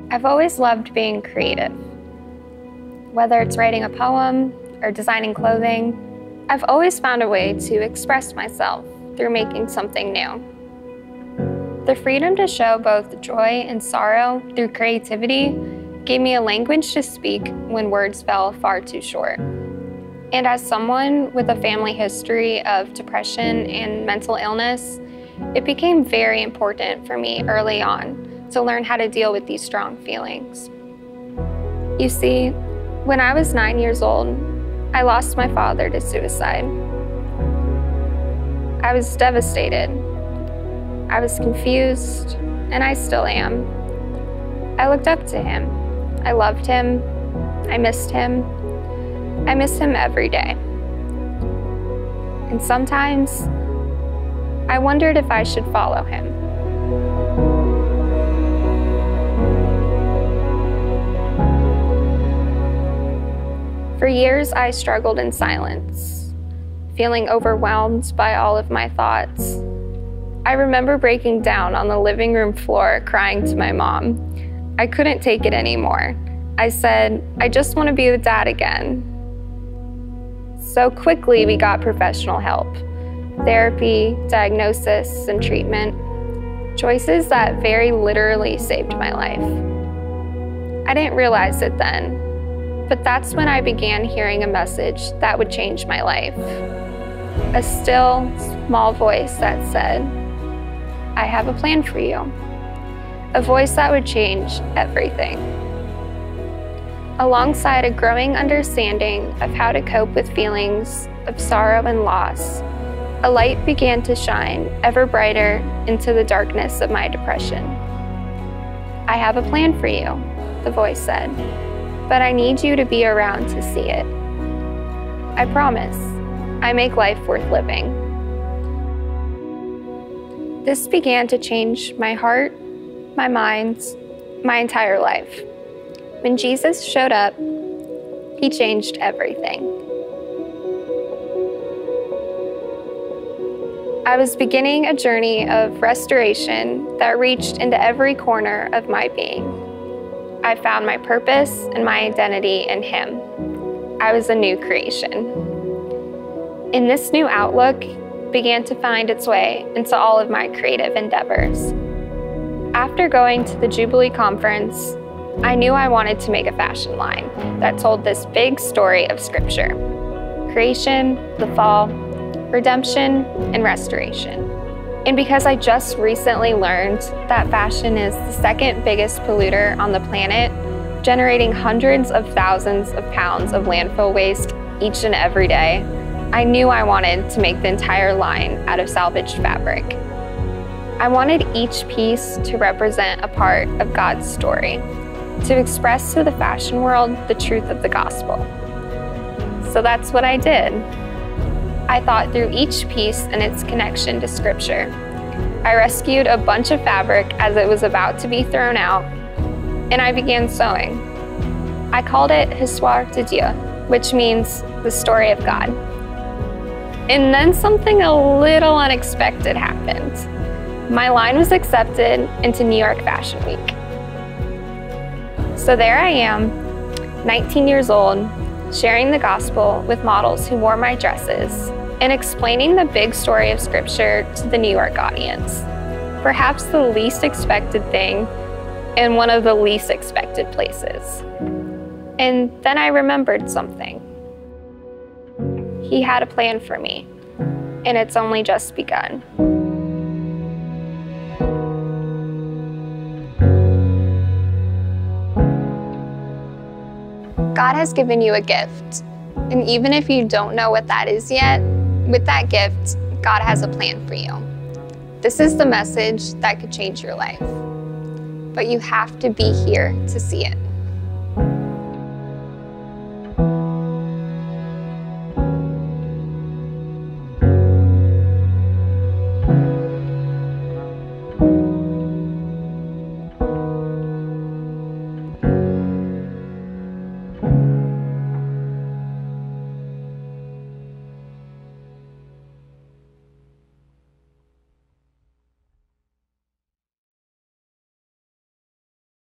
I've always loved being creative. Whether it's writing a poem or designing clothing, I've always found a way to express myself through making something new. The freedom to show both joy and sorrow through creativity gave me a language to speak when words fell far too short. And as someone with a family history of depression and mental illness, it became very important for me early on to learn how to deal with these strong feelings. You see, when I was 9 years old, I lost my father to suicide. I was devastated. I was confused, and I still am. I looked up to him. I loved him. I missed him. I miss him every day. And sometimes, I wondered if I should follow him. For years, I struggled in silence, feeling overwhelmed by all of my thoughts. I remember breaking down on the living room floor, crying to my mom. I couldn't take it anymore. I said, I just want to be with Dad again. So quickly, we got professional help. Therapy, diagnosis, and treatment. Choices that very literally saved my life. I didn't realize it then, but that's when I began hearing a message that would change my life. A still, small voice that said, I have a plan for you. A voice that would change everything. Alongside a growing understanding of how to cope with feelings of sorrow and loss, a light began to shine ever brighter into the darkness of my depression. I have a plan for you, the voice said, but I need you to be around to see it. I promise, I make life worth living. This began to change my heart, my mind, my entire life. When Jesus showed up, he changed everything. I was beginning a journey of restoration that reached into every corner of my being. I found my purpose and my identity in him. I was a new creation. And this new outlook began to find its way into all of my creative endeavors. After going to the Jubilee Conference, I knew I wanted to make a fashion line that told this big story of Scripture: creation, the fall, redemption, and restoration. And because I just recently learned that fashion is the second biggest polluter on the planet, generating hundreds of thousands of pounds of landfill waste each and every day, I knew I wanted to make the entire line out of salvaged fabric. I wanted each piece to represent a part of God's story, to express to the fashion world the truth of the gospel. So that's what I did. I thought through each piece and its connection to Scripture. I rescued a bunch of fabric as it was about to be thrown out, and I began sewing. I called it Histoire de Dieu, which means the story of God. And then something a little unexpected happened. My line was accepted into New York Fashion Week. So there I am, 19 years old, sharing the gospel with models who wore my dresses and explaining the big story of Scripture to the New York audience. Perhaps the least expected thing in one of the least expected places. And then I remembered something. He had a plan for me, and it's only just begun. God has given you a gift, and even if you don't know what that is yet, with that gift, God has a plan for you. This is the message that could change your life, but you have to be here to see it.